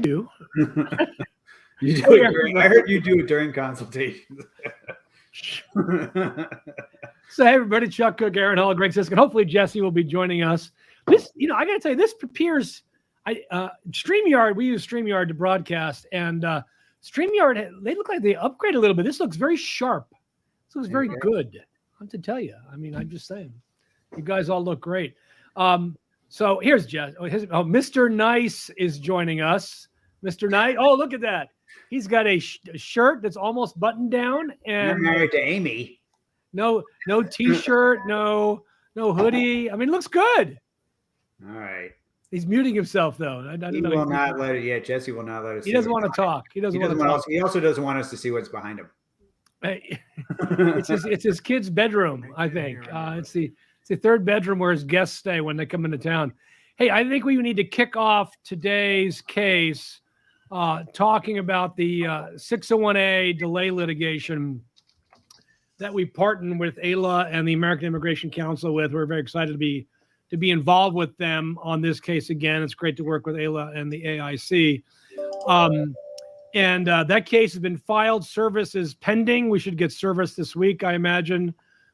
do. You do it I heard you do it during consultations. So, hey, everybody, Chuck Cook, Aaron Hall, Greg Siskin. Hopefully, Jesse will be joining us. This, I got to tell you, this appears. StreamYard, we use StreamYard to broadcast, and StreamYard, they look like they upgrade a little bit. This looks very sharp. This looks very good. I have to tell you. I mean, I'm just saying. You guys all look great. So here's Jess. Mr. Nice is joining us. Mr. Nice. Oh, look at that. He's got a shirt that's almost buttoned down, and I'm married to Amy. No t-shirt, no hoodie. I mean, it looks good. All right. He's muting himself though. He will not let it. Yeah, Jesse will not let us. He doesn't want to talk. He doesn't want to talk. He also doesn't want us to see what's behind him. It's his kid's bedroom, I think. It's the third bedroom where his guests stay when they come into town. Hey, I think we need to kick off today's case talking about the 601A delay litigation that we partnered with AILA and the American Immigration Council with. We're very excited to be involved with them on this case again. It's great to work with AILA and the AIC. And that case has been filed. Service is pending. We should get service this week, I imagine,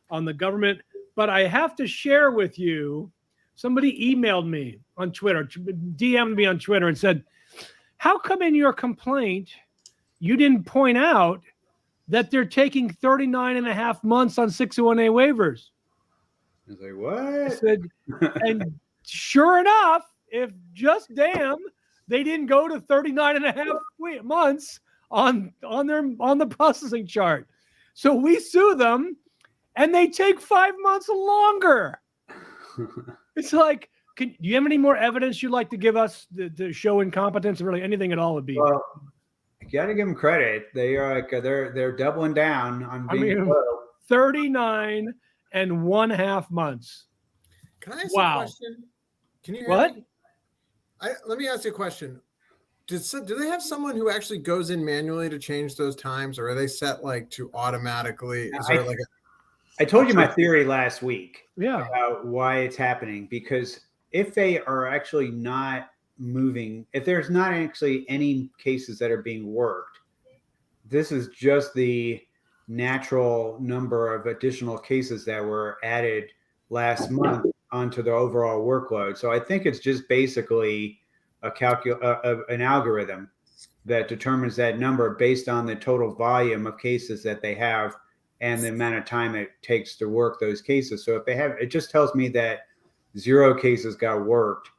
on the government. But I have to share with you, somebody emailed me on Twitter, DM'd me on Twitter and said, how come in your complaint you didn't point out that they're taking 39 and a half months on 601A waivers? I was like, what? I said, and sure enough, if just damn, they didn't go to 39 and a half months on the processing chart. So we sue them and they take 5 months longer. It's like, do you have any more evidence you'd like to give us to show incompetence? Really, anything at all would be. Well, you got to give them credit. They are like they're doubling down on being 39 and 1/2 months. Can I ask a question? Can you hear what? Me? Let me ask you a question. Do they have someone who actually goes in manually to change those times, or are they set like to automatically? Is there like I told you my theory last week. Yeah. About why it's happening, because if they are actually not moving, if there's not actually any cases that are being worked, this is just the natural number of additional cases that were added last month onto the overall workload. So I think it's just basically an algorithm that determines that number based on the total volume of cases that they have and the amount of time it takes to work those cases. So if they have, it just tells me that 0 cases got worked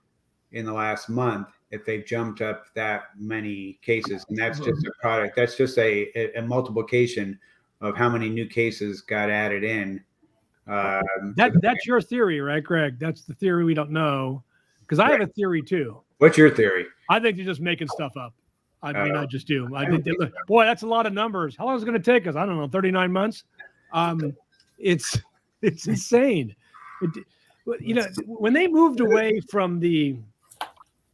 in the last month if they've jumped up that many cases. And that's just a product. That's just a multiplication of how many new cases got added in. That's your theory, right, Greg? That's the theory we don't know. Because I have a theory too. What's your theory? I think you're just making stuff up. I mean, I just do. I think, boy, that's a lot of numbers. How long is it going to take us? I don't know, 39 months. It's insane. When they moved away from the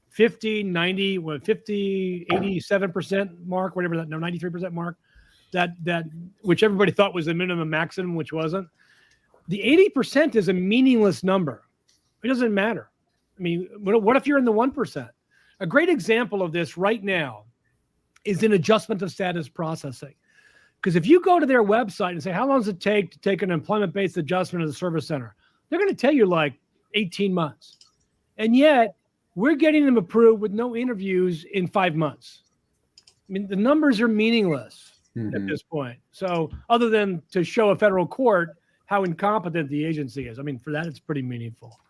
50, 90, 87% mark, whatever that, 93% mark, that which everybody thought was the minimum maximum, which wasn't. The 80% is a meaningless number. It doesn't matter. I mean, what if you're in the 1%? A great example of this right now is in adjustment of status processing. Because if you go to their website and say, how long does it take to take an employment-based adjustment at the service center? They're going to tell you like 18 months. And yet we're getting them approved with no interviews in 5 months. I mean, the numbers are meaningless at this point. So other than to show a federal court how incompetent the agency is, I mean, for that, it's pretty meaningful.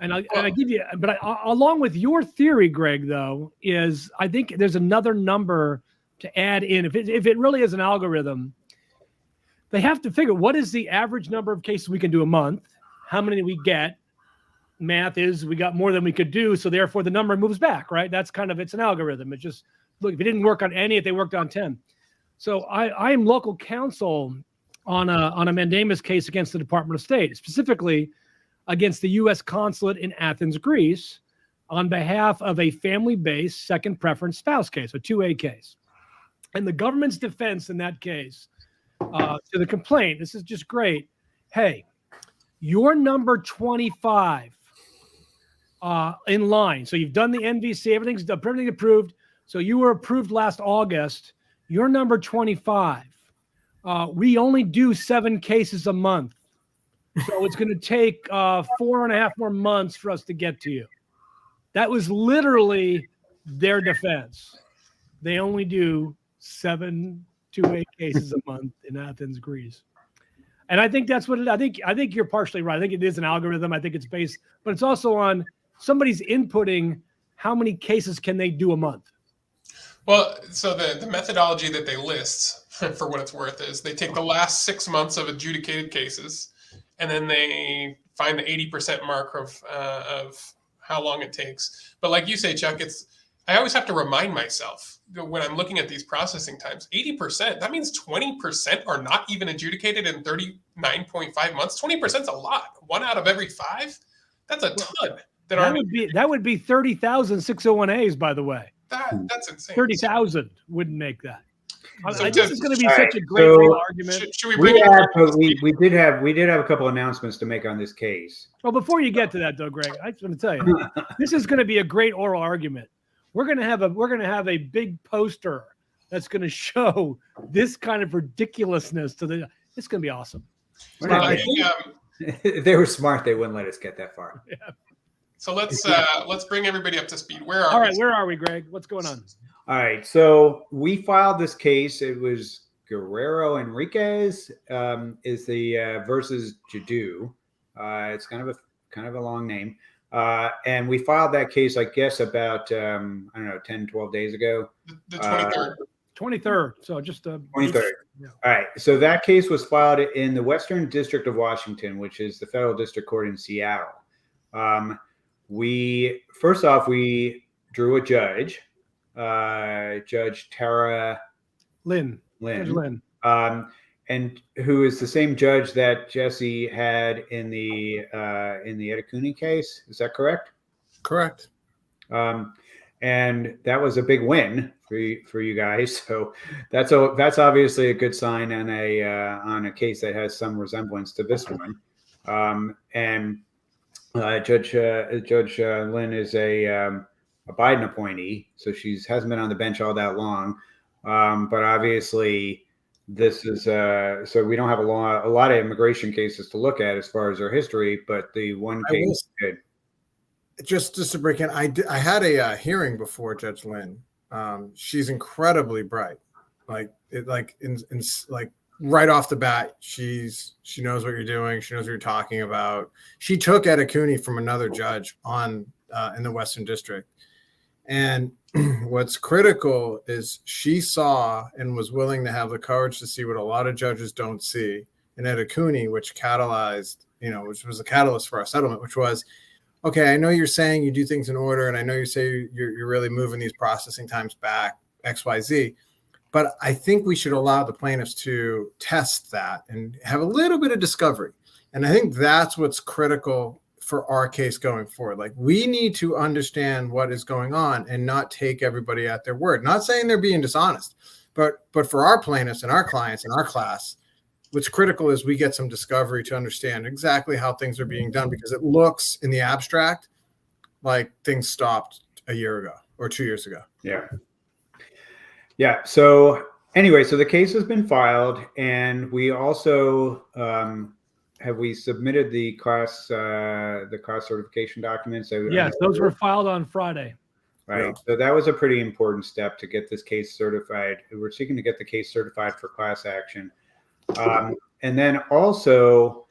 And I give you, but along with your theory, Greg, though, is I think there's another number to add in. If it really is an algorithm, they have to figure what is the average number of cases we can do a month, how many we get. Math is we got more than we could do, so therefore the number moves back, right? That's kind of, it's an algorithm. It's just, look, if it didn't work on any, if they worked on 10. So I am local counsel on a mandamus case against the Department of State, specifically against the U.S. consulate in Athens, Greece, on behalf of a family-based second preference spouse case, a 2A case. And the government's defense in that case to the complaint, this is just great. Hey, you're number 25 in line. So you've done the NVC, everything's approved. So you were approved last August. You're number 25. We only do 7 cases a month. So it's going to take 4.5 more months for us to get to you. That was literally their defense. They only do 7 to 8 cases a month in Athens, Greece. And I think that's what I think you're partially right. I think it is an algorithm. I think it's based, but it's also on somebody's inputting how many cases can they do a month. Well, so the methodology that they list, for what it's worth, is they take the last 6 months of adjudicated cases, and then they find the 80% mark of how long it takes. But like you say, Chuck, I always have to remind myself when I'm looking at these processing times, 80%, that means 20% are not even adjudicated in 39.5 months. 20% is a lot. 1 out of every 5, that's a ton. That would be 30,000 601As, by by that's insane. 30,000 wouldn't make that. So this is going to be such a great argument. Should we bring we did have a couple announcements to make on this case. Well, before you get to that, though, Greg, I just want to tell you, this is going to be a great oral argument. We're going to have a big poster that's going to show this kind of ridiculousness it's going to be awesome. If they were smart, they wouldn't let us get that far. Yeah. So let's bring everybody up to speed. Where are we, Greg? What's going on? All right. So we filed this case. It was Guerrero Enriquez is the versus Jadu. It's kind of a long name. And we filed that case, I guess, about, 10, 12 days ago. The 23rd. 23rd. So just 23rd. Yeah. All right. So that case was filed in the Western District of Washington, which is the federal district court in Seattle. We drew a judge, Judge Tara Lynn. Judge Lynn. And who is the same judge that Jesse had in the Edakuni case. Is that correct? Correct. And that was a big win for you guys. So that's obviously a good sign on a case that has some resemblance to this one. And Judge Lynn is a Biden appointee, so she hasn't been on the bench all that long. But obviously, this is so we don't have a lot of immigration cases to look at as far as our history. But the one case is good. Just to break in, I had a hearing before Judge Lynn. She's incredibly bright, like right off the bat. She knows what you're doing. She knows what you're talking about. She took Edakuni from another judge in the Western District. And what's critical is she saw and was willing to have the courage to see what a lot of judges don't see in Edakuni, which was a catalyst for our settlement, which was, okay, I know you're saying you do things in order, and I know you say you're really moving these processing times back, XYZ, but I think we should allow the plaintiffs to test that and have a little bit of discovery. And I think that's what's critical for our case going forward. Like, we need to understand what is going on and not take everybody at their word. Not saying they're being dishonest, but for our plaintiffs and our clients and our class, what's critical is we get some discovery to understand exactly how things are being done, because it looks in the abstract like things stopped a year ago or 2 years ago. Yeah. So anyway, so the case has been filed, and we also have we submitted the class certification documents? Yes, those were filed on Friday. Right. Yeah. So that was a pretty important step to get this case certified. We're seeking to get the case certified for class action. And then also,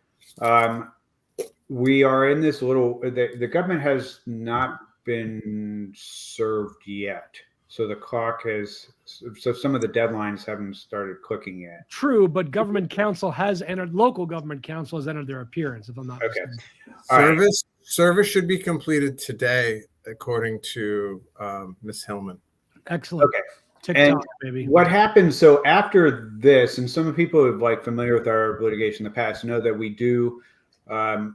we are in this the government has not been served yet. So the clock so some of the deadlines haven't started clicking yet. True, but government counsel has entered, local government counsel has entered their appearance, if I'm not mistaken. Service should be completed today, according to Ms. Hillman. Excellent. Okay. TikTok, baby. What happens, so after this, and some people who are familiar with our litigation in the past know that we do,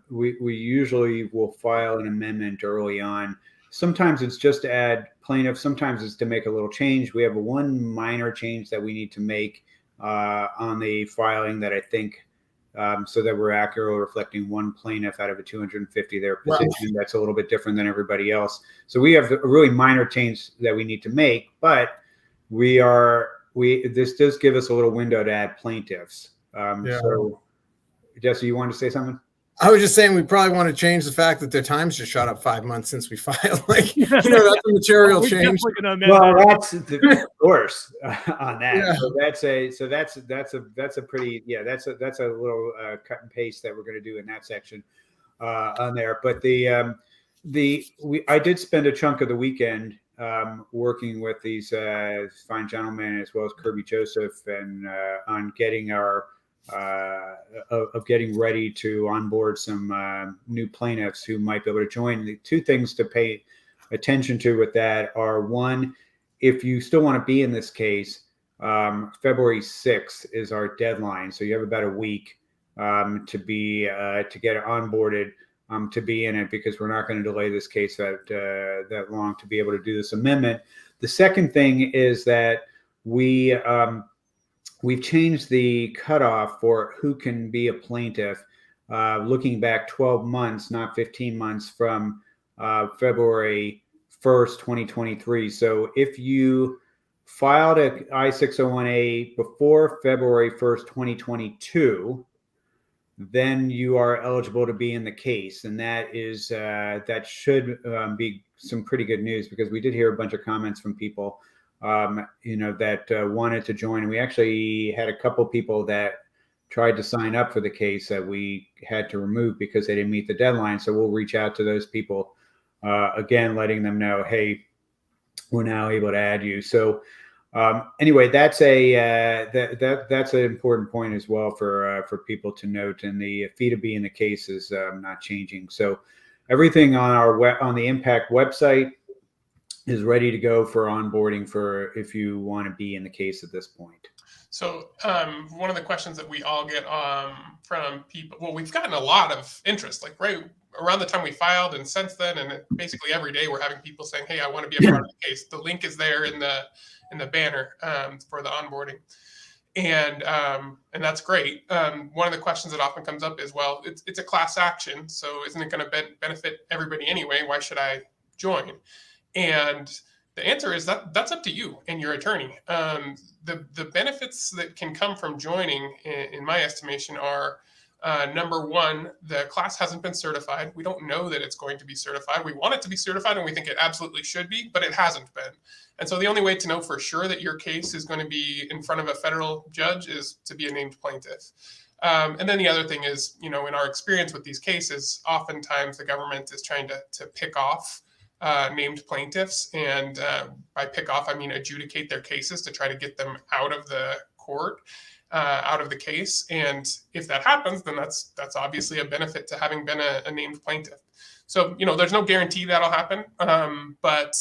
we usually will file an amendment early on. Sometimes it's just to add plaintiffs. Sometimes it's to make a little change. We have one minor change that we need to make on the filing that I think so that we're accurately reflecting one plaintiff out of a 250 their position. That's a little bit different than everybody else. So we have a really minor change that we need to make, but this does give us a little window to add plaintiffs. So Jesse, you wanted to say something? I was just saying we probably want to change the fact that their time's just shot up 5 months since we filed. Like, that's a material change. Well, that's of course on that. Yeah. That's a pretty that's a little cut and paste that we're going to do in that section on there. But I did spend a chunk of the weekend working with these fine gentlemen as well as Kirby Joseph and on getting getting ready to onboard some new plaintiffs who might be able to join. The two things to pay attention to with that are, one, if you still want to be in this case, February 6th is our deadline. So you have about a week to get onboarded to be in it, because we're not going to delay this case that long to be able to do this amendment. The second thing is that we've changed the cutoff for who can be a plaintiff, looking back 12 months, not 15 months from February 1st, 2023. So if you filed an I-601A before February 1st, 2022, then you are eligible to be in the case. And that should be some pretty good news, because we did hear a bunch of comments from people that wanted to join. And we actually had a couple people that tried to sign up for the case that we had to remove because they didn't meet the deadline. So we'll reach out to those people again, letting them know, hey, we're now able to add you. So anyway, that's an important point as well for people to note. And the fee to be in the case is not changing. So everything on the IMMPact website is ready to go for onboarding for if you want to be in the case at this point. So one of the questions that we all get from people, well, we've gotten a lot of interest, like right around the time we filed and since then, and basically every day we're having people saying, hey, I want to be a part of the case. The link is there in the banner for the onboarding. And that's great. One of the questions that often comes up is, well, it's a class action, so isn't it going to benefit everybody anyway? Why should I join? And the answer is that's up to you and your attorney. The benefits that can come from joining, in my estimation, are number one, the class hasn't been certified. We don't know that it's going to be certified. We want it to be certified, and we think it absolutely should be, but it hasn't been. And so the only way to know for sure that your case is going to be in front of a federal judge is to be a named plaintiff. And then the other thing is, in our experience with these cases, oftentimes the government is trying to pick off named plaintiffs, and by pick off I mean adjudicate their cases to try to get them out of the court, out of the case. And if that happens, then that's obviously a benefit to having been a named plaintiff. So there's no guarantee that'll happen, but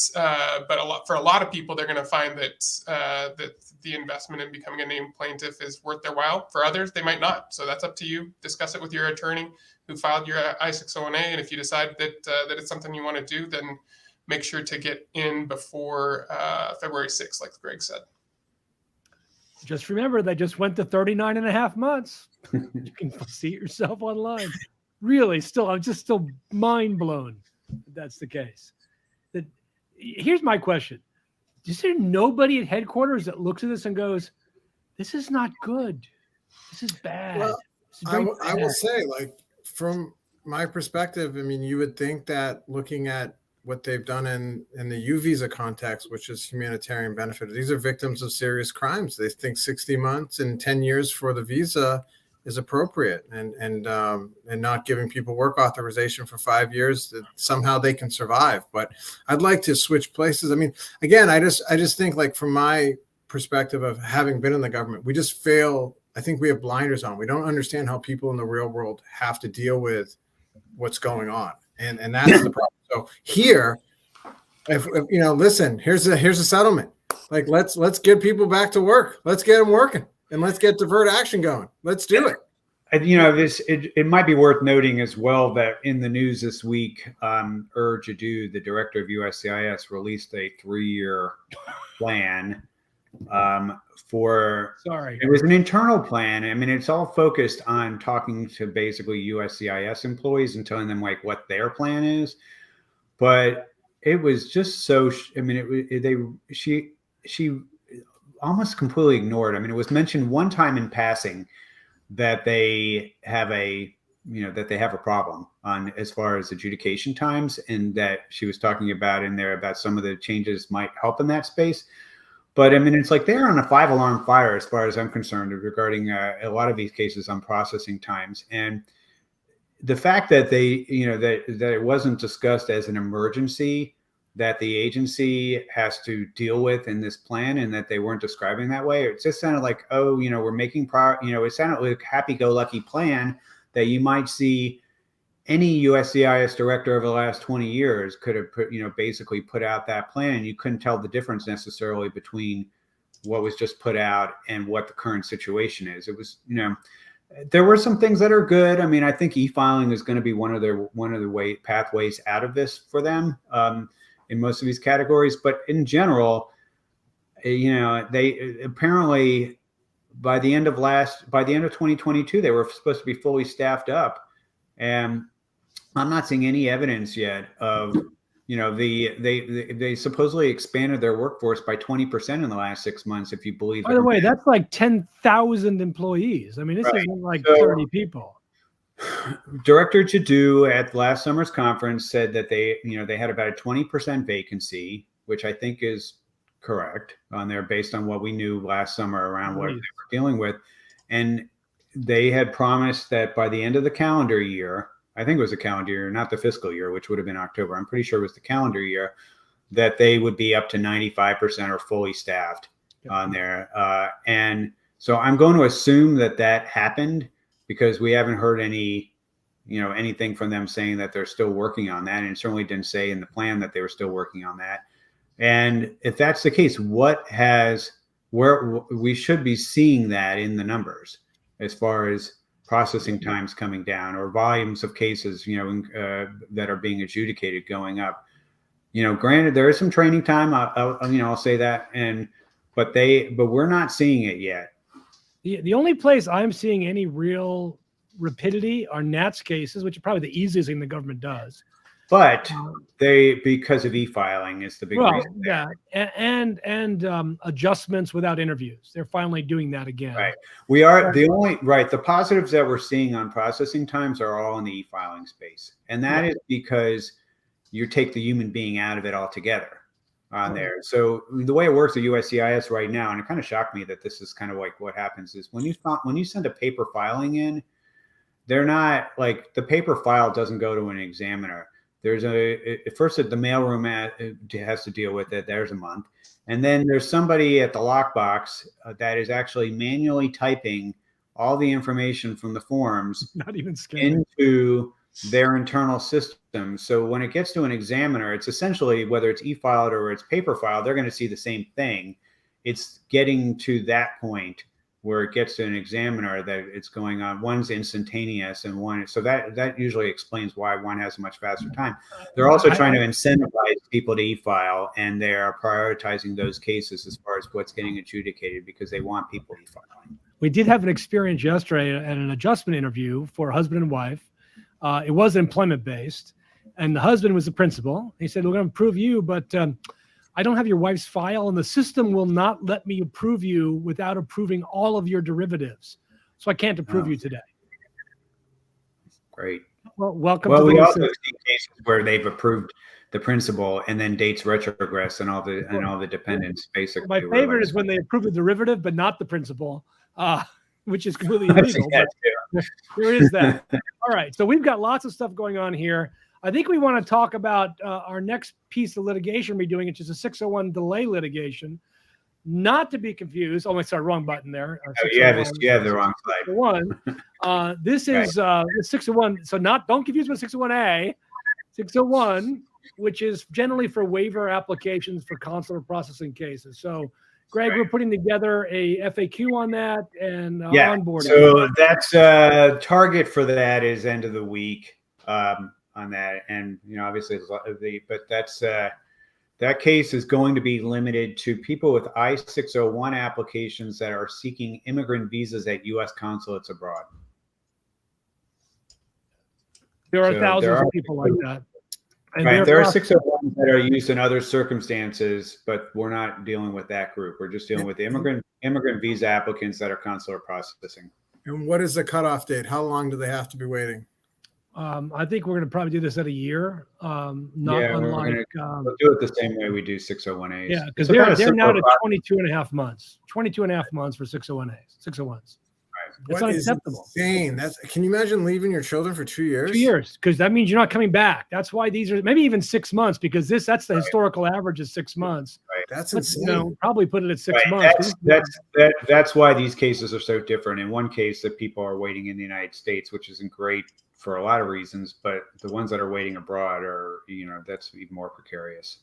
for a lot of people, they're going to find that that the investment in becoming a named plaintiff is worth their while. For others, they might not. So that's up to you. Discuss it with your attorney who filed your I-601A, and if you decide that it's something you want to do, then make sure to get in before February 6th, like Greg said. Just remember, they just went to 39 and a half months. You can see it yourself online. Really, I'm just still mind blown if that's the case. Here's my question. Is there nobody at headquarters that looks at this and goes, this is not good. This is bad. Well, I will say, like, from my perspective, I mean, you would think that looking at what they've done in the U visa context, which is humanitarian benefit, these are victims of serious crimes. They think 60 months and 10 years for the visa is appropriate, and not giving people work authorization for 5 years that somehow they can survive. But I'd like to switch places. I mean, again, I just think, like, from my perspective of having been in the government, we just fail. I think we have blinders on. We don't understand how people in the real world have to deal with what's going on. And that's the problem. So here, if listen, here's a settlement. Like, let's get people back to work. Let's get them working, and let's get divert action going. Let's do it. It might be worth noting as well that in the news this week, Jadu, the director of USCIS, released a 3-year plan for. Sorry. It was an internal plan. I mean, it's all focused on talking to basically USCIS employees and telling them like what their plan is. But it was just so. I mean, she almost completely ignored. I mean, it was mentioned one time in passing that they have a problem on as far as adjudication times, and that she was talking about in there about some of the changes might help in that space. But I mean, it's like they're on a 5-alarm fire as far as I'm concerned regarding a lot of these cases on processing times. And the fact that they, that it wasn't discussed as an emergency that the agency has to deal with in this plan, and that they weren't describing that way, it just sounded like, oh, we're making it sounded like a happy-go-lucky plan that you might see any USCIS director over the last 20 years could have basically put out that plan, and you couldn't tell the difference necessarily between what was just put out and what the current situation is. It was, there were some things that are good. I mean, I think e-filing is going to be one of the pathways out of this for them in most of these categories. But in general, they apparently by the end of 2022, they were supposed to be fully staffed up, and I'm not seeing any evidence yet of, they supposedly expanded their workforce by 20% in the last 6 months, if you believe. By the way, that's like 10,000 employees. I mean, this isn't like 30 people. Director Jadu at last summer's conference said that they had about a 20% vacancy, which I think is correct on there based on what we knew last summer around what they were dealing with. And they had promised that by the end of the calendar year, I think it was the calendar year, not the fiscal year, which would have been October. I'm pretty sure it was the calendar year, that they would be up to 95% or fully staffed on there. And so I'm going to assume that happened, because we haven't heard anything from them saying that they're still working on that. And it certainly didn't say in the plan that they were still working on that. And if that's the case, where we should be seeing that in the numbers as far as processing times coming down, or volumes of cases, that are being adjudicated going up. Granted, there is some training time. I'll say that, but we're not seeing it yet. The only place I'm seeing any real rapidity are NATS cases, which are probably the easiest thing the government does. But because of e-filing is the big reason. Yeah, and adjustments without interviews. They're finally doing that again. Right. We are the positives that we're seeing on processing times are all in the e-filing space. And that is because you take the human being out of it altogether on there. So the way it works at USCIS right now, and it kind of shocked me that this is kind of like what happens, is when you send a paper filing in, they're not like, the paper file doesn't go to an examiner. There's first the mailroom has to deal with it. There's a month. And then there's somebody at the lockbox that is actually manually typing all the information from the forms not even scanning into their internal system. So when it gets to an examiner, it's essentially, whether it's e-filed or it's paper filed, they're going to see the same thing. It's getting to that point where it gets to an examiner that it's going on. One's instantaneous and one, so that usually explains why one has a much faster time. They're also trying to incentivize people to e-file, and they're prioritizing those cases as far as what's getting adjudicated, because they want people e-filing. We did have an experience yesterday at an adjustment interview for a husband and wife. It was employment based, and the husband was the principal. He said, "We're going to approve you, but I don't have your wife's file, and the system will not let me approve you without approving all of your derivatives. So I can't approve you today." Great. Well, welcome. Well, we also see cases where they've approved the principal and then dates retrogress and all the dependents, basically. My favorite is when they approve the derivative but not the principal, which is completely illegal. There is that. All right. So we've got lots of stuff going on here. I think we want to talk about our next piece of litigation we're doing, which is a 601 delay litigation. Not to be confused. Oh, sorry, wrong button there. You have the wrong slide. This is the 601. So don't confuse with 601A. 601, which is generally for waiver applications for consular processing cases. So, Greg, we're putting together a FAQ on that and onboarding. So that's target for that is end of the week. On that, and obviously, but that's That case is going to be limited to people with I-601 applications that are seeking immigrant visas at U.S. consulates abroad. There are So thousands of people like that. And Right. There are across- 601s that are used in other circumstances, but we're not dealing with that group. We're just dealing with immigrant visa applicants that are consular processing. And what is the cutoff date? How long do they have to be waiting? I think we're going to probably do this at a year. Not Yeah, unlike. We'll do it the same way we do 601As. Yeah, because It's a kind they're of now to similar 22 and a half months. 22 and a half months for 601As, 601s. That's What is unacceptable. insane. Can you imagine leaving your children for 2 years? 2 years, because that means you're not coming back. That's why these are maybe even 6 months, because that's the historical average is 6 months. Right. That's But, insane. probably put it at 6 Right. months. That's why these cases are so different. In one case, that people are waiting in the United States, which isn't great for a lot of reasons, but the ones that are waiting abroad are, that's even more precarious.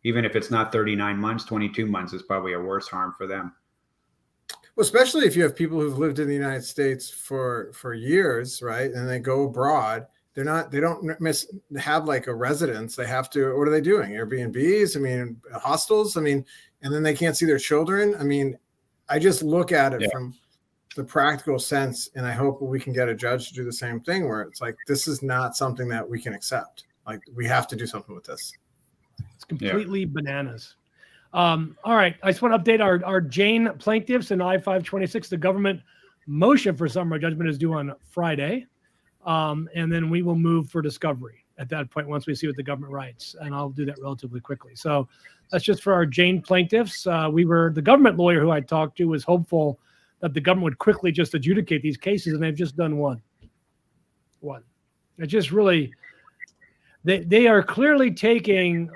Even if it's not 39 months, 22 months is probably a worse harm for them. Well, especially if you have people who've lived in the United States for years, right? And they go abroad, they don't have like a residence. They have to, what are they doing? Airbnbs? I mean, hostels? I mean, and then they can't see their children. I mean, I just look at it from the practical sense, and I hope we can get a judge to do the same thing, where it's like, this is not something that we can accept. Like, we have to do something with this. It's completely bananas. All right. I just want to update our Jane plaintiffs in I-526. The government motion for summary judgment is due on Friday. And then we will move for discovery at that point once we see what the government writes. And I'll do that relatively quickly. So that's just for our Jane plaintiffs. The government lawyer who I talked to was hopeful that the government would quickly just adjudicate these cases, and they've just done one. It just really... They are clearly taking,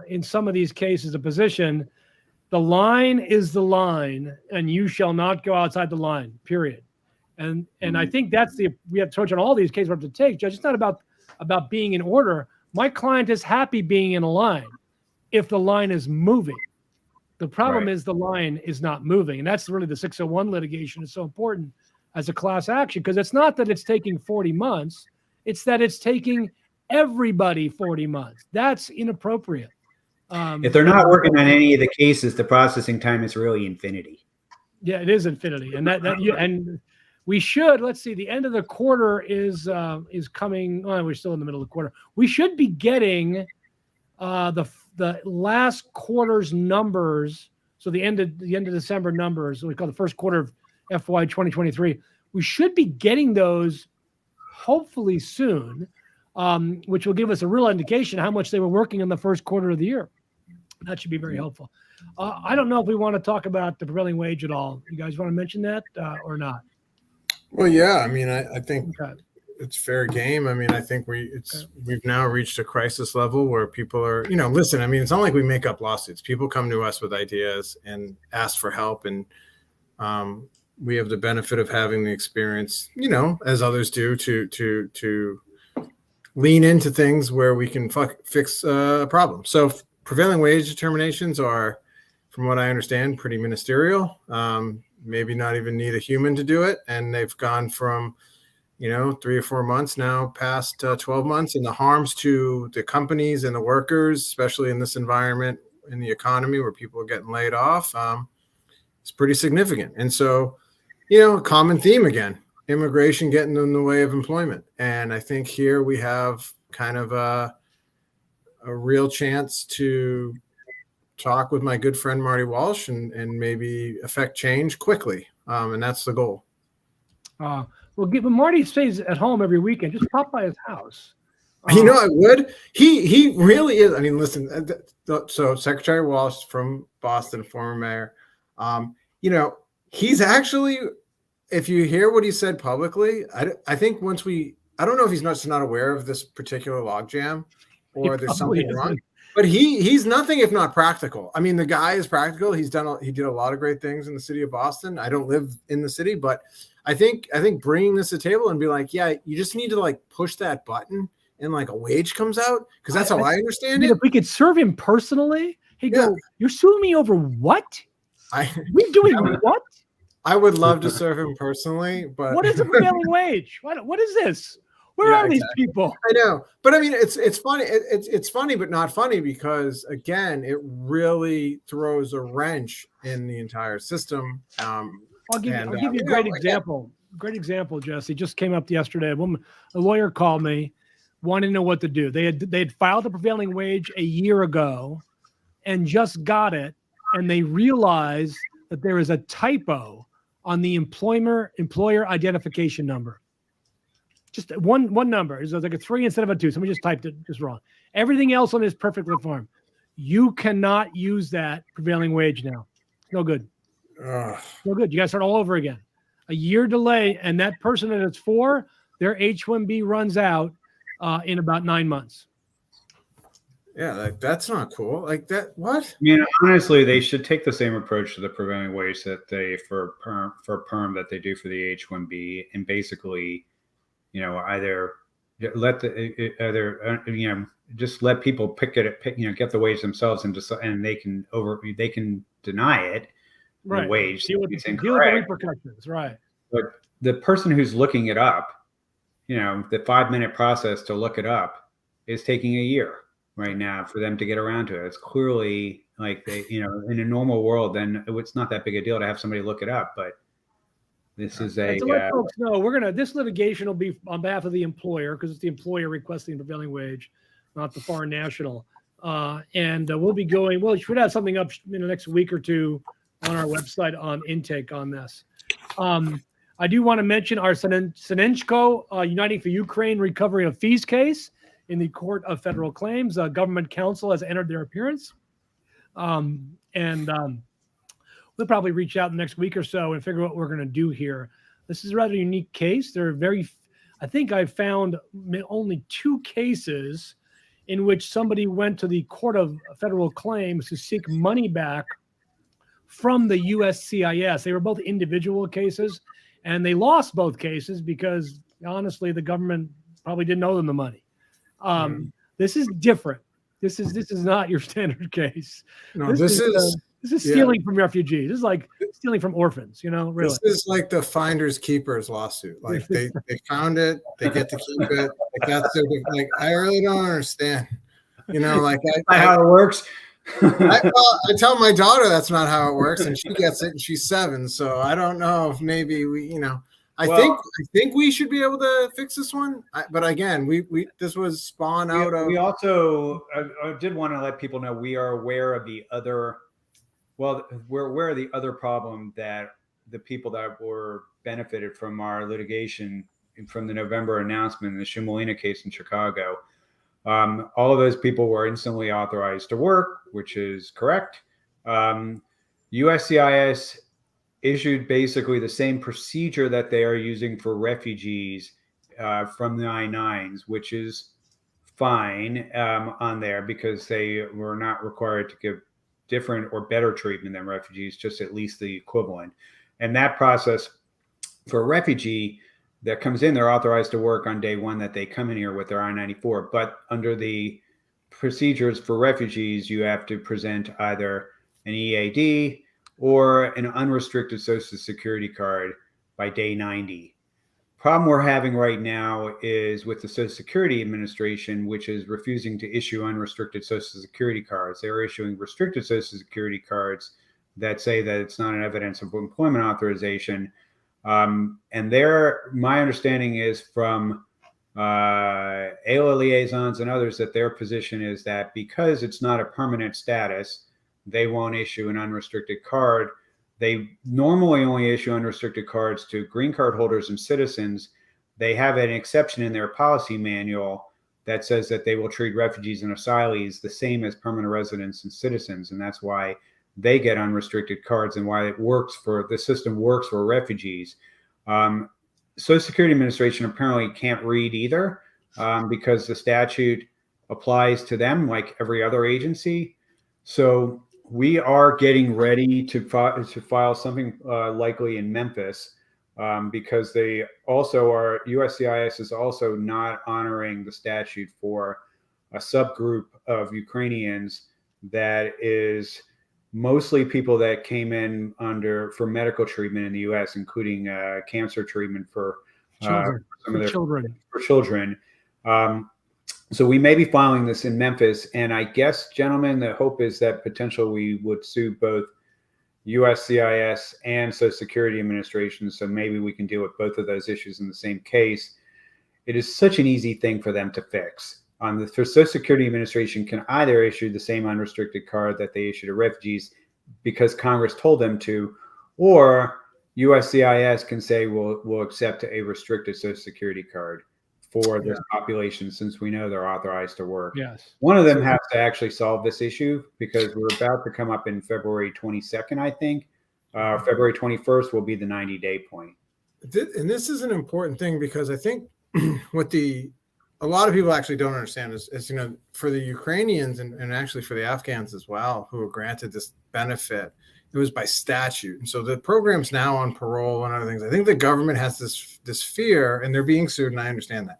in some of these cases, a position, the line is the line, and you shall not go outside the line, period. And I think we have to touch on all these cases we have to take, Judge. It's not about being in order. My client is happy being in a line if the line is moving. The problem is the line is not moving. And that's really the 601 litigation is so important as a class action, because it's not that it's taking 40 months. It's that it's taking everybody 40 months. That's inappropriate. If they're not working on any of the cases, the processing time is really infinity. Yeah, it is infinity. And and we should, let's see, the end of the quarter is coming. Oh, we're still in the middle of the quarter. We should be getting the last quarter's numbers. So the end of December numbers, we call the first quarter of FY 2023. We should be getting those hopefully soon. Which will give us a real indication how much they were working in the first quarter of the year. That should be very helpful. I don't know if we want to talk about the prevailing wage at all. You guys want to mention that or not? Well, yeah. I mean, I think it's fair game. I mean, I think we've now reached a crisis level where people are, listen, I mean, it's not like we make up lawsuits. People come to us with ideas and ask for help. And we have the benefit of having the experience, as others do, to lean into things where we can fix a problem. So prevailing wage determinations are, from what I understand, pretty ministerial. Maybe not even need a human to do it. And they've gone from, 3 or 4 months now past 12 months. And the harms to the companies and the workers, especially in this environment in the economy where people are getting laid off, it's pretty significant. And so, a common theme again. Immigration getting in the way of employment. And I think here we have kind of a real chance to talk with my good friend Marty Walsh and maybe affect change quickly. And that's the goal. Well, Marty stays at home every weekend. Just pop by his house. I would. He really is. I mean, listen, so Secretary Walsh from Boston, former mayor, he's actually, if you hear what he said publicly, I think I don't know if he's not aware of this particular logjam or there's something wrong, but he's nothing if not practical. I mean, the guy is practical. He did a lot of great things in the city of Boston. I don't live in the city, but I think bringing this to the table and be like, yeah, you just need to like push that button and like a wage comes out, because that's how I understand it. If we could serve him personally, he'd go, "You're suing me over what? We doing what?" I would love to serve him personally, but what is a prevailing wage? What is this? Where Yeah, are these exactly. people? I know, but I mean, it's funny. It's funny, but not funny because again, it really throws a wrench in the entire system. I'll give you a you great know, example. Great example, Jesse. Just came up yesterday. A lawyer called me, wanting to know what to do. They had filed a prevailing wage a year ago, and just got it, and they realized that there is a typo on the employer identification number. Just one number. It's like a 3 instead of a 2. Somebody just typed it just wrong. Everything else on it is perfectly fine. You cannot use that prevailing wage now. It's no good. No good. You got to start all over again. A year delay, and that person that it's for, their H-1B runs out in about 9 months. Yeah, like that's not cool. Like that. What? I mean, honestly, they should take the same approach to the prevailing wage that they for perm that they do for the H-1B, and basically, you know, either let just let people pick, get the wage themselves, and they can deny it, Right. the wage. Deal with the repercussions. Right. But the person who's looking it up, the 5-minute process to look it up is taking a year right now for them to get around to it. It's clearly like in a normal world, then it's not that big a deal to have somebody look it up. But this is to let folks know, this litigation will be on behalf of the employer, because it's the employer requesting the prevailing wage, not the foreign national. And we'll be going. Well, we should have something up in the next week or two on our website on intake on this. I do want to mention our Sinenchko Uniting for Ukraine Recovery of Fees case in the Court of Federal Claims. Government counsel has entered their appearance. We'll probably reach out in the next week or so and figure out what we're going to do here. This is a rather unique case. I think I found only 2 cases in which somebody went to the Court of Federal Claims to seek money back from the USCIS. They were both individual cases, and they lost both cases because, honestly, the government probably didn't owe them the money. This is different. This is not your standard case. No, this is stealing from refugees. This is like stealing from orphans, really. This is like the finders keepers lawsuit. Like they found it, they get to keep it. Like that's like I really don't understand. Like how it works. I tell my daughter that's not how it works, and she gets it, and she's 7. So I don't know if maybe I think we should be able to fix this one. But again, this was spawned out of. We also I did want to let people know we are aware of the other. Well, we're aware of the other problem that the people that were benefited from our litigation from the November announcement in the Shumalina case in Chicago. All of those people were instantly authorized to work, which is correct. USCIS issued basically the same procedure that they are using for refugees from the I-9s, which is fine on there because they were not required to give different or better treatment than refugees, just at least the equivalent. And that process for a refugee that comes in, they're authorized to work on day 1 that they come in here with their I-94. But under the procedures for refugees, you have to present either an EAD or an unrestricted Social Security card by day 90. Problem we're having right now is with the Social Security Administration, which is refusing to issue unrestricted Social Security cards. They're issuing restricted Social Security cards that say that it's not an evidence of employment authorization. And my understanding is from AOL liaisons and others that their position is that because it's not a permanent status, they won't issue an unrestricted card. They normally only issue unrestricted cards to green card holders and citizens. They have an exception in their policy manual that says that they will treat refugees and asylees the same as permanent residents and citizens. And that's why they get unrestricted cards and why the system works for refugees. Social Security Administration apparently can't read either because the statute applies to them like every other agency. So we are getting ready to file something likely in Memphis because they also are, USCIS is also not honoring the statute for a subgroup of Ukrainians that is mostly people that came in for medical treatment in the U.S., including cancer treatment for Children. for some of their Children. for children. So we may be filing this in Memphis, and I guess, gentlemen, the hope is that potentially we would sue both USCIS and Social Security Administration. So maybe we can deal with both of those issues in the same case. It is such an easy thing for them to fix. For Social Security Administration can either issue the same unrestricted card that they issue to refugees because Congress told them to, or USCIS can say we'll accept a restricted Social Security card for this population, since we know they're authorized to work. Yes. One of them has to actually solve this issue because we're about to come up in February 22nd, I think. February 21st will be the 90-day point. And this is an important thing because I think what a lot of people actually don't understand is, for the Ukrainians and actually for the Afghans as well, who were granted this benefit, it was by statute. And so the program's now on parole and other things. I think the government has this fear, and they're being sued, and I understand that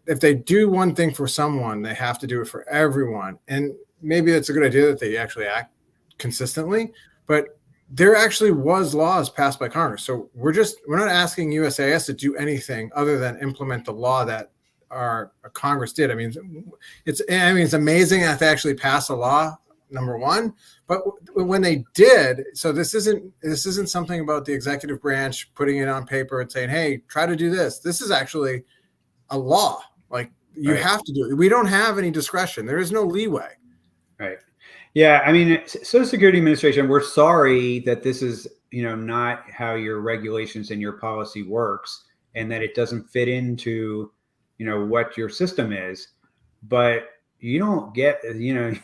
if they do one thing for someone, they have to do it for everyone. And maybe it's a good idea that they actually act consistently, but there actually was laws passed by Congress. So we're not asking USCIS to do anything other than implement the law that our Congress did. I mean, it's amazing that they actually passed a law, number one, but when they did, so this isn't something about the executive branch putting it on paper and saying, hey, try to do this. This is actually a law. Like, you have to do it. We don't have any discretion. There is no leeway. Right. Yeah. I mean, Social Security Administration, we're sorry that this is, not how your regulations and your policy works, and that it doesn't fit into, what your system is. But you don't get, your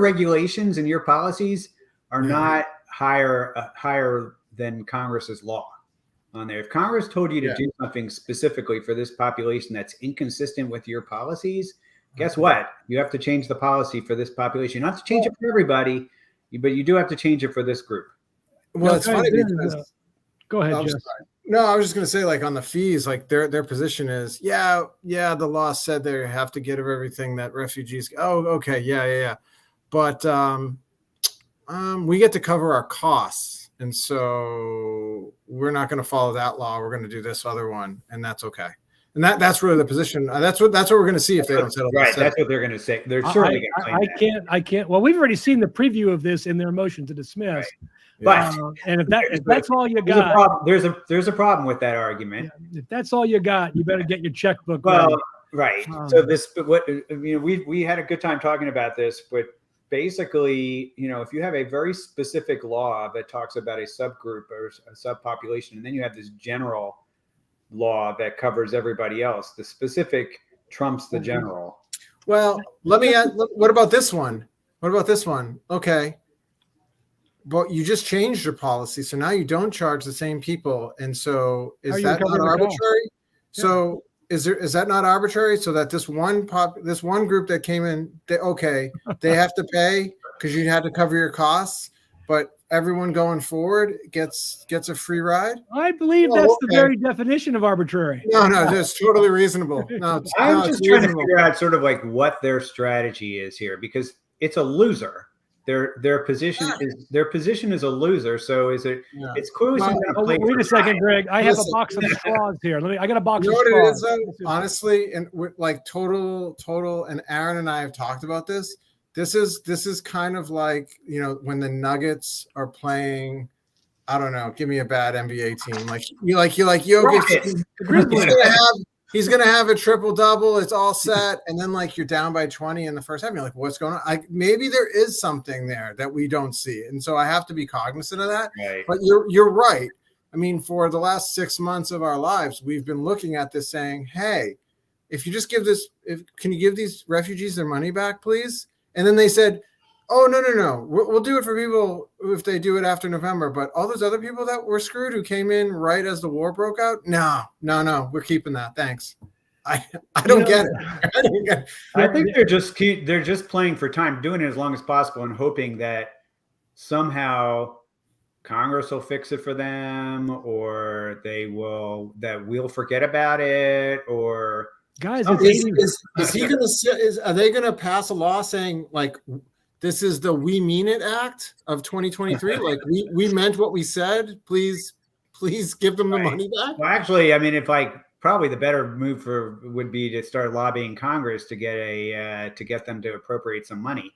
regulations and your policies are not higher than Congress's law on there. If Congress told you to do something specifically for this population that's inconsistent with your policies, guess what? You have to change the policy for this population. You don't have to change it for everybody, but you do have to change it for this group. Well, it's funny because go ahead, Jess. No, I was just going to say, like, on the fees, like their position is, the law said they have to give everything that refugees. Oh, okay. Yeah. But we get to cover our costs. And so we're not going to follow that law. We're going to do this other one. And that's okay. And that's really the position. That's what we're going to see if they don't settle. Right. That's what they're going to say. They're surely going to say I can't. Well, we've already seen the preview of this in their motion to dismiss. Right. But and if that's all you got, there's a problem with that argument. Yeah, if that's all you got, you better get your checkbook. Well, ready. Right. So we had a good time talking about this, but basically, if you have a very specific law that talks about a subgroup or a subpopulation, and then you have this general law that covers everybody else, the specific trumps the general. Well, let me add, what about this one? Okay. But you just changed your policy, so now you don't charge the same people, and so is that not arbitrary? Yeah. So is that not arbitrary? So that this one group that came in, they have to pay because you had to cover your costs, but everyone going forward gets a free ride? I believe that's the very definition of arbitrary. No, that's totally reasonable. I'm just trying to figure out sort of like what their strategy is here, because it's a loser. Their position is a loser. So is it? Yeah. It's clearly going to play. Wait a second, Greg. I have a box of straws here. I got a box of straws. You know what it is, honestly, and like total, and Aaron and I have talked about this. This is kind of like, when the Nuggets are playing, I don't know, give me a bad NBA team. Like Jokic, he's gonna have a triple double. It's all set, and then like you're down by 20 in the first half. You're like, what's going on? Like maybe there is something there that we don't see, and so I have to be cognizant of that. Right. But you're right. I mean, for the last 6 months of our lives, we've been looking at this, saying, "Hey, if you just can you give these refugees their money back, please?" And then they said, "Oh, no. We'll do it for people if they do it after November. But all those other people that were screwed who came in right as the war broke out, no, we're keeping that. Thanks." I don't get it. I think they're just playing for time, doing it as long as possible, and hoping that somehow Congress will fix it for them, or we'll forget about it, or guys, are they going to pass a law saying like, this is the We Mean It Act of 2023? Like we meant what we said. Please Please give them the money back. Well, actually, I mean, if probably the better move would be to start lobbying Congress to get them to appropriate some money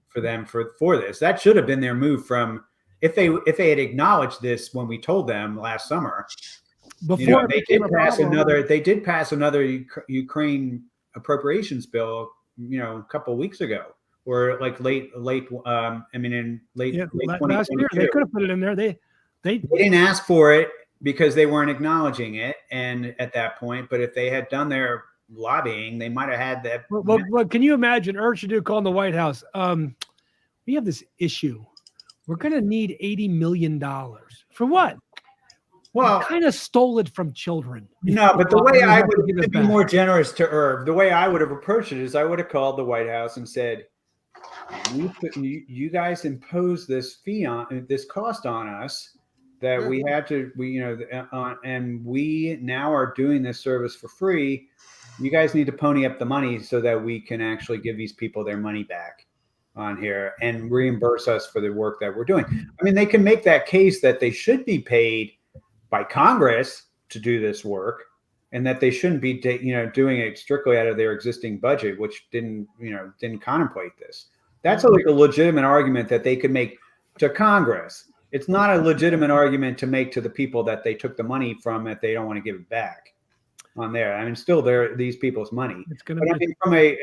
for them for this. That should have been their move from if they had acknowledged this when we told them last summer. Before they did pass another Ukraine appropriations bill, a couple of weeks ago, or like late late 2022. Last year they could have put it in there. They didn't ask for it because they weren't acknowledging it, and at that point, but if they had done their lobbying, they might have had that. Well, can you imagine Shadu calling the White House? We have this issue. We're going to need $80 million for what? Well, you kind of stole it from children. No, but the way I would be more generous to Irv, the way I would have approached it is I would have called the White House and said, you guys imposed this this cost on us that we had to, and we now are doing this service for free. You guys need to pony up the money so that we can actually give these people their money back on here and reimburse us for the work that we're doing. I mean, they can make that case that they should be paid by Congress to do this work, and that they shouldn't be, doing it strictly out of their existing budget, which didn't contemplate this. That's a legitimate argument that they could make to Congress. It's not a legitimate argument to make to the people that they took the money from if they don't want to give it back on there. I mean, still, these people's money.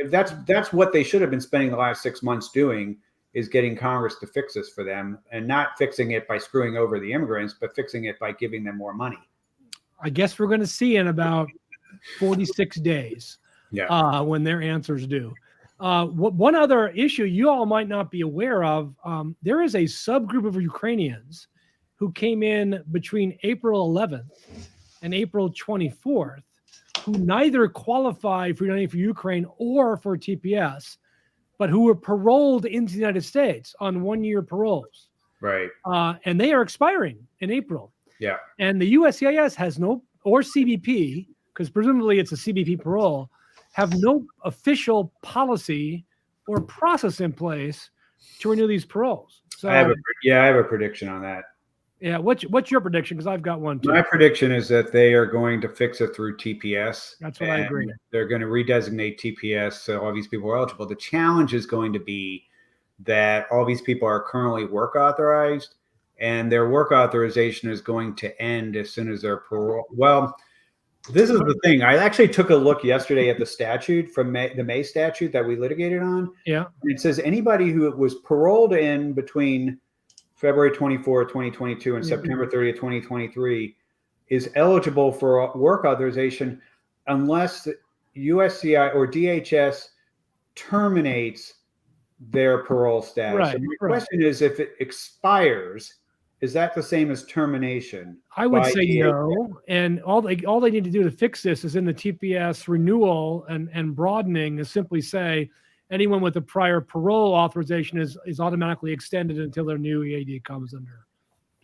That's what they should have been spending the last 6 months doing, is getting Congress to fix this for them, and not fixing it by screwing over the immigrants, but fixing it by giving them more money. I guess we're going to see in about 46 days when their answers due. One other issue you all might not be aware of, there is a subgroup of Ukrainians who came in between April 11th and April 24th, who neither qualify for Ukraine or for TPS, but who were paroled into the United States on 1-year paroles. Right. And they are expiring in April. Yeah. And the USCIS has or CBP, because presumably it's a CBP parole, have no official policy or process in place to renew these paroles. So I have a prediction on that. Yeah. What's your prediction? Because I've got one too. My prediction is that they are going to fix it through TPS. That's what I agree. They're going to redesignate TPS so all these people are eligible. The challenge is going to be that all these people are currently work authorized, and their work authorization is going to end as soon as their parole. Well, this is the thing. I actually took a look yesterday at the statute from the May statute that we litigated on. Yeah. And it says anybody who was paroled in between February 24, 2022 and September 30th, 2023 is eligible for work authorization unless USCI or DHS terminates their parole status. Right, and my question is, if it expires, is that the same as termination? I would say no. And all they need to do to fix this is in the TPS renewal and broadening is simply say anyone with a prior parole authorization is automatically extended until their new EAD comes under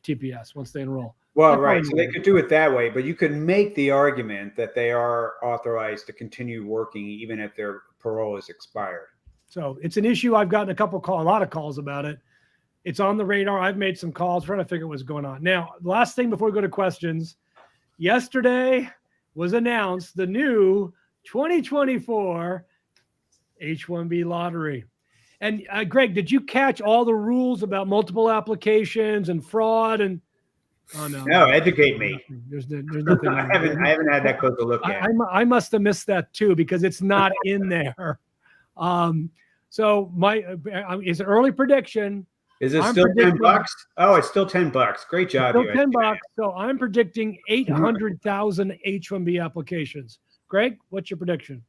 TPS once they enroll. Well, right. So they could do it that way, but you could make the argument that they are authorized to continue working even if their parole is expired. So it's an issue. I've gotten a lot of calls about it. It's on the radar. I've made some calls trying to figure what's going on. Now, last thing before we go to questions, yesterday was announced the new 2024 H-1B lottery. And Greg, did you catch all the rules about multiple applications and fraud? And no, educate me. There's nothing. I haven't had that close a look yet. I must have missed that too because it's not in there. So it's an early prediction. Is it still $10? Oh, it's still $10. Great job. Still $10. So I'm predicting 800,000 H-1B applications. Greg, what's your prediction?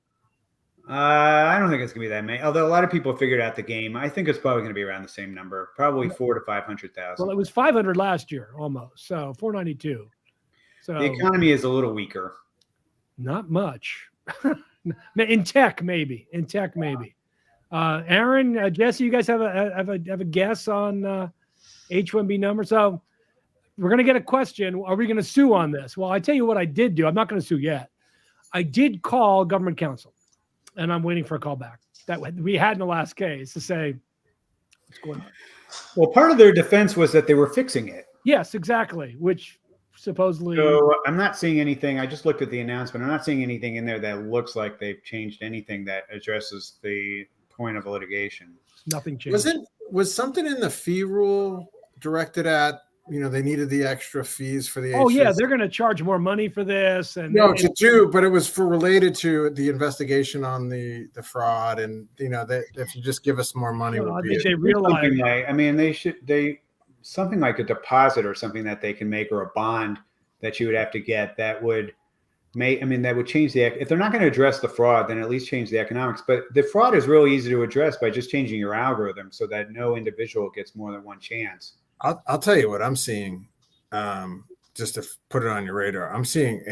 I don't think it's gonna be that many. Although a lot of people figured out the game, I think it's probably gonna be around the same number, probably 400,000 to 500,000. Well, it was 500 last year, almost. So 492. So the economy is a little weaker. Not much. In tech, maybe. Aaron, Jesse, you guys have a guess on H-1B number? So we're gonna get a question. Are we gonna sue on this? Well, I tell you what I did do. I'm not gonna sue yet. I did call government counsel. And I'm waiting for a call back that we had in the last case to say what's going on. Well, part of their defense was that they were fixing it. Yes, exactly. Which supposedly. So I'm not seeing anything. I just looked at the announcement. I'm not seeing anything in there that looks like they've changed anything that addresses the point of litigation. Nothing changed. Was something in the fee rule directed at, they needed the extra fees for the Oh yeah, HJs? they're going to charge more money for this, and No, but it was related to the investigation on the fraud, and that if you just give us more money, I be think it. they realize. Something like a deposit or something that they can make, or a bond that you would have to get that would that would change if they're not going to address the fraud, then at least change the economics. But the fraud is really easy to address by just changing your algorithm so that no individual gets more than one chance. I'll tell you what I'm seeing. Just to put it on your radar, I'm seeing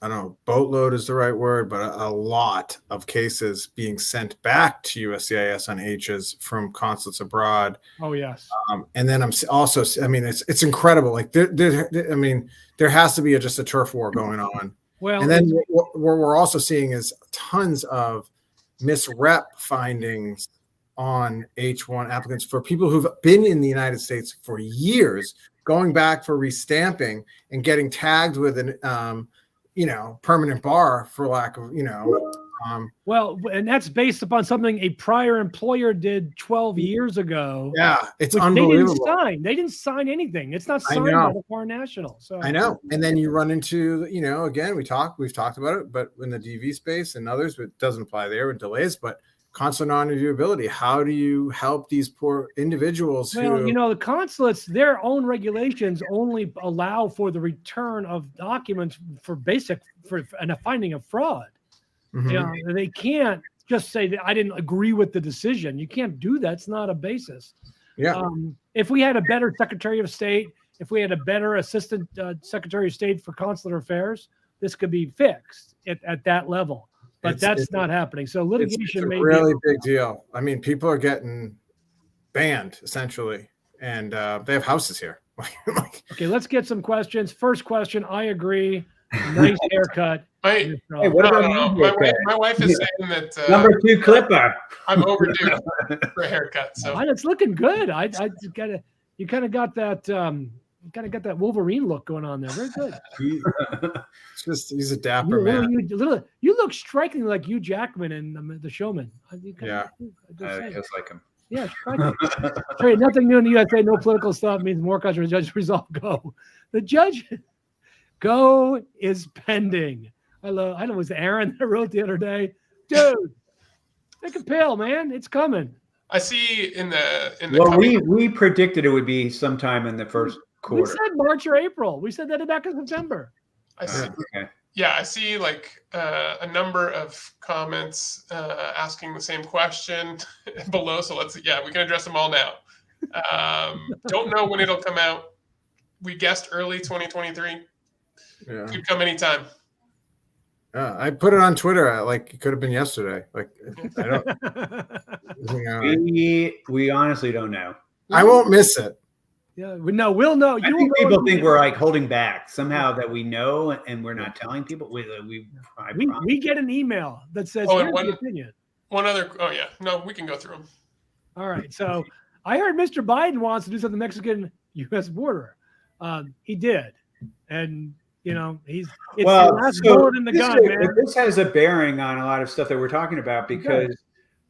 I don't know, boatload is the right word, but a lot of cases being sent back to USCIS on H's from consulates abroad. Oh yes. And then I'm also, it's incredible. Like there has to be just a turf war going on. Well, and then what we're also seeing is tons of misrep findings on H1 applicants for people who've been in the United States for years, going back for restamping and getting tagged with an permanent bar, for lack of well, and that's based upon something a prior employer did 12 years ago. Yeah, it's unbelievable. They didn't sign anything. It's not signed by the foreign national. So I know. And then you run into, again, we've talked about it, but in the DV space and others, it doesn't apply there with delays, but consular non-reviewability. How do you help these poor individuals? Well, the consulates, their own regulations only allow for the return of documents and a finding of fraud. Mm-hmm. They can't just say that I didn't agree with the decision. You can't do that. It's not a basis. Yeah. If we had a better Secretary of State, if we had a better Assistant Secretary of State for Consular Affairs, this could be fixed at that level. But that's not happening. So litigation may be a really big deal. I mean, people are getting banned essentially, and they have houses here. Okay, let's get some questions. First question, I agree. Nice haircut. Hey, what about my wife is saying that number 2 clipper. I'm overdue for a haircut. So it's looking good. You kind of got that Wolverine look going on there. Very good. He's a dapper man. You look strikingly like Hugh Jackman in The Showman. Just like him. Yeah, striking. Nothing new in the USA. No political stuff means more countries. Judge resolve go. The judge go is pending. I know it was Aaron that wrote the other day, dude. Take a pill, man. It's coming. I see in the. Well, we predicted it would be sometime in the first quarter. We said March or April. We said that back in September. I see. Okay. Yeah, I see a number of comments asking the same question below. So we can address them all now. Don't know when it'll come out. We guessed early 2023. Yeah. Could come anytime. I put it on Twitter. It could have been yesterday. I don't. We honestly don't know. I won't miss it. Yeah, we'll know. I think people think we're holding back somehow, that we know and we're not telling people. We get an email that says, "Oh, here's the opinion." One other. Oh yeah, no, we can go through them. All right. So I heard Mr. Biden wants to do something the Mexican-U.S. border. He did, and it's the last bullet in the gun, man. This has a bearing on a lot of stuff that we're talking about, because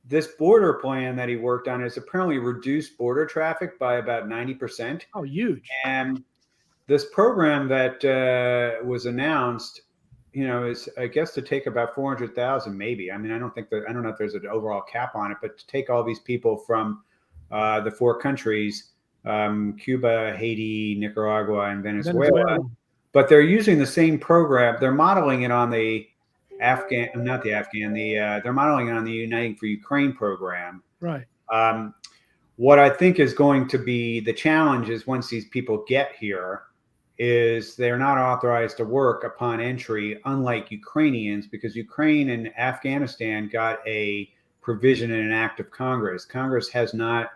this border plan that he worked on has apparently reduced border traffic by about 90%. Oh, huge. And this program that was announced, is, I guess, to take about 400,000, maybe. I mean, I don't know if there's an overall cap on it, but to take all these people from the 4 countries, Cuba, Haiti, Nicaragua, and Venezuela. But they're using the same program. They're modeling it on the they're modeling it on the Uniting for Ukraine program. Right. What I think is going to be the challenge is, once these people get here, is they're not authorized to work upon entry, unlike Ukrainians, because Ukraine and Afghanistan got a provision in an act of Congress. Congress has not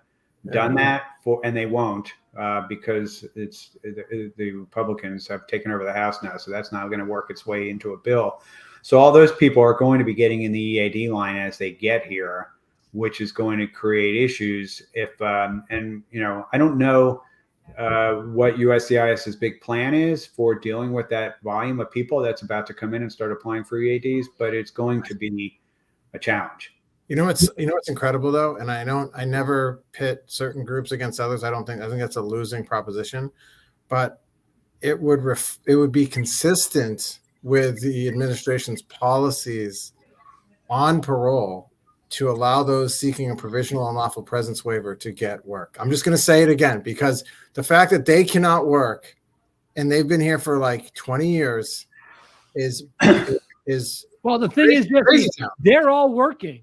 done that and they won't, because the Republicans have taken over the House now, so that's not going to work its way into a bill. So all those people are going to be getting in the EAD line as they get here, which is going to create issues. I don't know what USCIS's big plan is for dealing with that volume of people that's about to come in and start applying for EADs, but it's going to be a challenge. You know what's incredible though, and I never pit certain groups against others. I think that's a losing proposition, but it would be consistent with the administration's policies on parole to allow those seeking a provisional unlawful presence waiver to get work. I'm just going to say it again, because the fact that they cannot work and they've been here for like 20 years is well, the thing is, they're all working.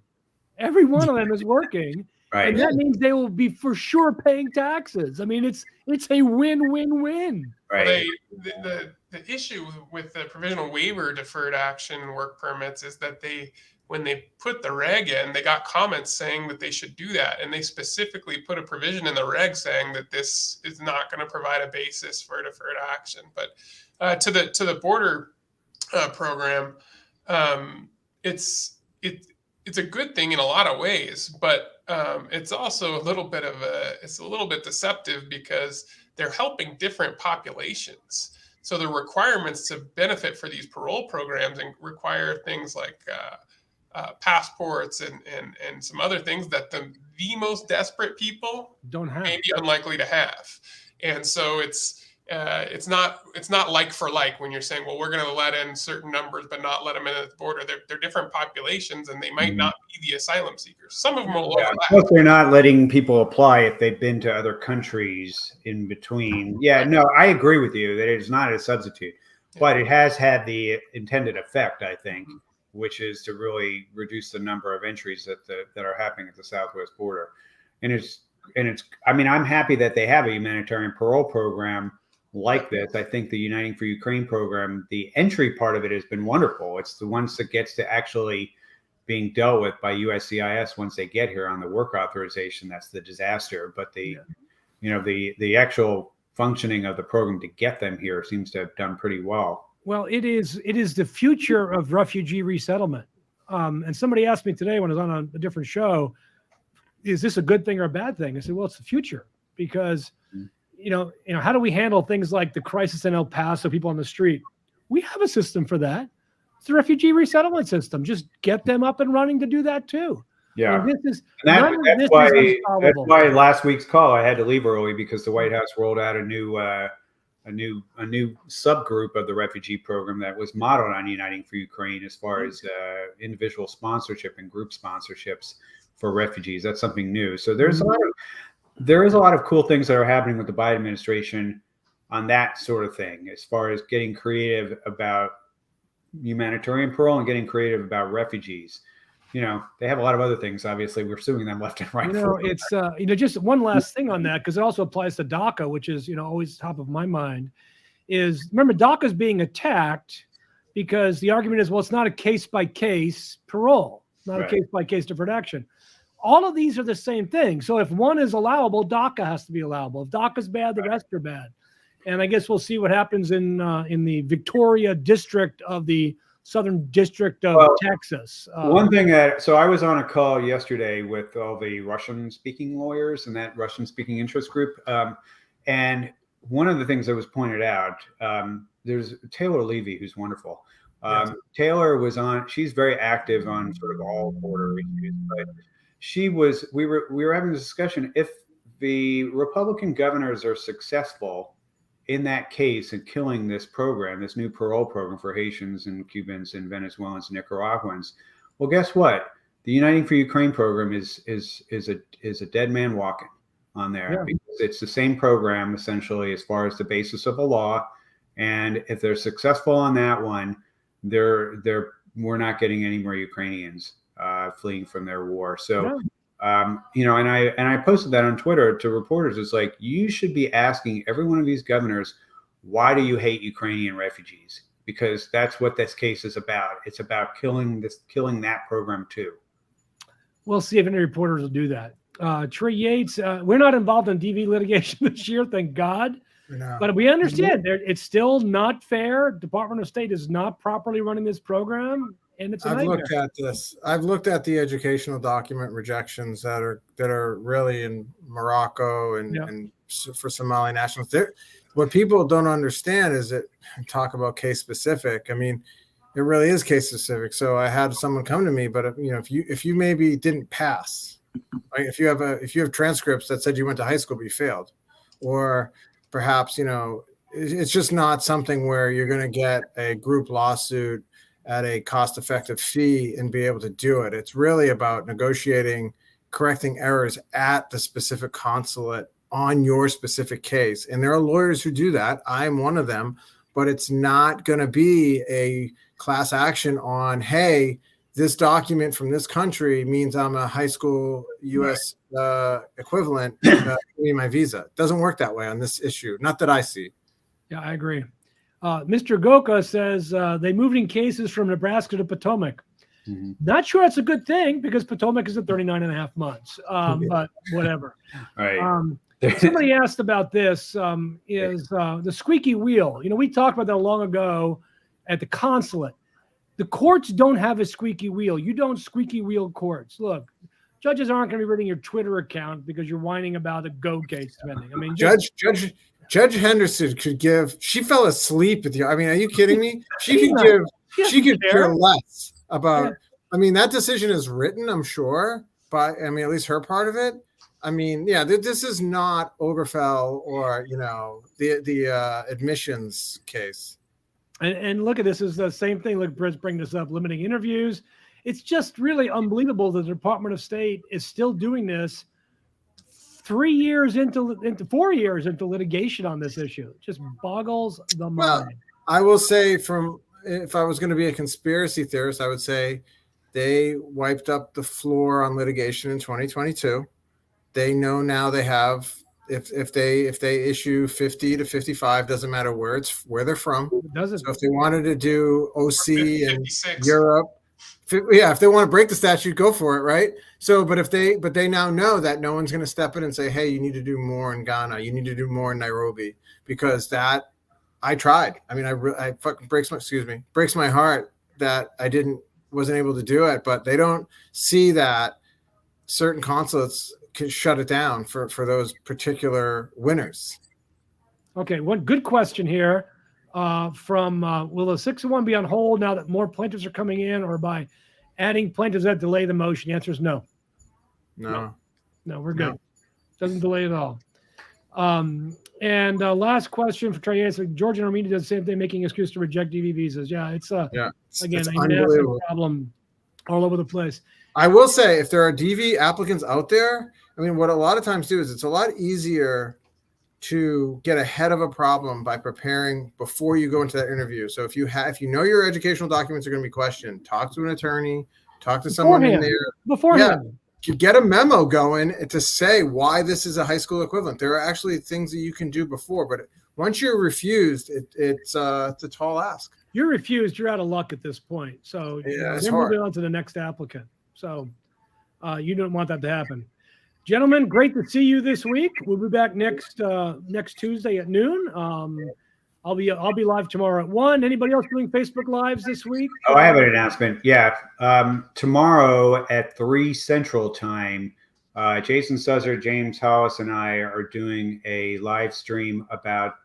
Every one of them is working. Right. And that means they will be for sure paying taxes. I mean, it's a win-win-win. Right. The issue with the provisional waiver deferred action work permits is that when they put the reg in, they got comments saying that they should do that. And they specifically put a provision in the reg saying that this is not going to provide a basis for deferred action. But to the border program, it's a good thing in a lot of ways, but it's also a little bit deceptive because they're helping different populations. So the requirements to benefit for these parole programs and require things like passports and some other things that the most desperate people don't have, may be unlikely to have. And so it's not like for like when you're saying, well, we're going to let in certain numbers but not let them in at the border. They're different populations, and they might not be the asylum seekers. Some of them will overlap. Plus, they're not letting people apply if they've been to other countries in between. Yeah, no, I agree with you that it is not a substitute, but it has had the intended effect, I think, which is to really reduce the number of entries that are happening at the southwest border. And it's I mean, I'm happy that they have a humanitarian parole program like this. I think the Uniting for Ukraine program, the entry part of it has been wonderful. It's the ones that gets to actually being dealt with by USCIS once they get here on the work authorization. That's the disaster. But the actual functioning of the program to get them here seems to have done pretty well. Well, it is the future of refugee resettlement. And somebody asked me today when I was on a different show, is this a good thing or a bad thing? I said, well, it's the future, because how do we handle things like the crisis in El Paso, people on the street? We have a system for that. It's the refugee resettlement system. Just get them up and running to do that too. Yeah. And that's why last week's call I had to leave early, because the White House rolled out a new subgroup of the refugee program that was modeled on Uniting for Ukraine as far as individual sponsorship and group sponsorships for refugees. That's something new. So there is a lot of cool things that are happening with the Biden administration on that sort of thing, as far as getting creative about humanitarian parole and getting creative about refugees. They have a lot of other things. Obviously, we're suing them left and right. It's just one last thing on that, because it also applies to DACA, which is always top of my mind. Is, remember, DACA is being attacked because the argument is, well, it's not a case by case parole, not a case by case deferred action. All of these are the same thing. So if one is allowable, DACA has to be allowable. If DACA is bad, the rest are bad. And I guess we'll see what happens in the Victoria district of the Southern District of Texas. One thing so I was on a call yesterday with all the Russian-speaking lawyers and that Russian-speaking interest group. And one of the things that was pointed out, there's Taylor Levy, who's wonderful. Taylor was she's very active on sort of all border issues, but we were having this discussion. If the Republican governors are successful in that case in killing this program, this new parole program for Haitians and Cubans and Venezuelans and Nicaraguans, well, guess what? The Uniting for Ukraine program is a dead man walking on there, because it's the same program essentially as far as the basis of the law. And if they're successful on that one, we're not getting any more Ukrainians fleeing from their war. So, and I posted that on Twitter to reporters. It's like, you should be asking every one of these governors, why do you hate Ukrainian refugees? Because that's what this case is about. It's about killing that program too. We'll see if any reporters will do that. Trey Yates, we're not involved in DV litigation this year, thank God. No. But we understand it's still not fair. Department of State is not properly running this program. And it's I've looked at this. I've looked at the educational document rejections that are really in Morocco and for Somali nationals. What people don't understand is that talk about case specific. I mean, it really is case specific. So I had someone come to me, but if you maybe didn't pass, right? If you have transcripts that said you went to high school but you failed, or perhaps it's just not something where you're going to get a group lawsuit at a cost-effective fee and be able to do it. It's really about negotiating, correcting errors at the specific consulate on your specific case. And there are lawyers who do that. I'm one of them, but it's not going to be a class action on, hey, this document from this country means I'm a high school U.S. Equivalent. Give me my visa. It doesn't work that way on this issue. Not that I see. Yeah, I agree. Mr. Goka says they moved in cases from Nebraska to Potomac. Mm-hmm. Not sure that's a good thing because Potomac is at 39 and a half months, but whatever. Right. Somebody asked about this, is the squeaky wheel. We talked about that long ago at the consulate. The courts don't have a squeaky wheel. You don't squeaky wheel courts. Look, judges aren't going to be reading your Twitter account because you're whining about a Go case spending. I mean, Judge Henderson could give. She fell asleep at you. I mean, are you kidding me? She could give. She could care less about. Yeah. I mean, that decision is written, I'm sure, but I mean, at least her part of it. I mean, yeah, this is not Oberfell or the admissions case. And look at this is the same thing. Look, Britt's bring this up. Limiting interviews. It's just really unbelievable that the Department of State is still doing this. 4 years into litigation on this issue. It just boggles the mind. Well, I will say if I was going to be a conspiracy theorist, I would say they wiped up the floor on litigation in 2022. They know now they have, if they issue 50 to 55, doesn't matter where they're from. It doesn't. So if they wanted to do OC in 56. Europe, if they want to break the statute, go for it, right? So, but they now know that no one's going to step in and say, hey, you need to do more in Ghana, you need to do more in Nairobi, because that I tried. I mean, I fucking breaks my heart that I wasn't able to do it, but they don't see that certain consulates can shut it down for those particular winners. Okay, one good question here. From will the 6-1 be on hold now that more plaintiffs are coming in, or by adding plaintiffs that delay the motion? The answer is no. No, we're good. No. Doesn't delay at all. And last question for Trey. Georgia and Armenia does the same thing, making excuse to reject DV visas. Yeah, it's again it's a massive problem all over the place. I will say, if there are DV applicants out there, I mean, what a lot of times do is it's a lot easier to get ahead of a problem by preparing before you go into that interview. So if you know your educational documents are going to be questioned, talk to an attorney, talk to someone in there beforehand. You get a memo going to say why this is a high school equivalent. There are actually things that you can do before, but once you're refused, it's a tall ask. You're refused, you're out of luck at this point. So you're moving on to the next applicant. So you don't want that to happen. Gentlemen, great to see you this week. We'll be back next Tuesday at noon. I'll be live tomorrow at 1. Anybody else doing Facebook Lives this week? Oh, I have an announcement. Yeah, tomorrow at 3 Central Time, Jason Susser, James Hollis, and I are doing a live stream about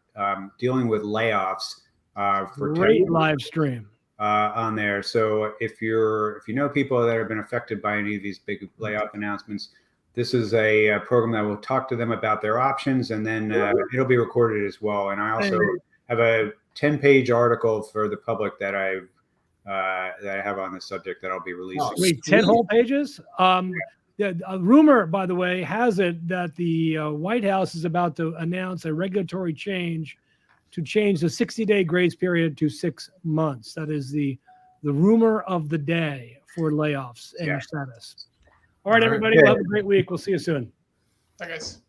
dealing with layoffs. For great live stream on there. So if you know people that have been affected by any of these big layoff announcements, this is a program that will talk to them about their options, and then it'll be recorded as well. And I also have a 10-page article for the public that I have on this subject that I'll be releasing. Wait, 10 whole pages? A rumor, by the way, has it that the White House is about to announce a regulatory change to change the 60-day grace period to 6 months. That is the rumor of the day for layoffs and status. All right, everybody. Have a great week. We'll see you soon. Bye, guys.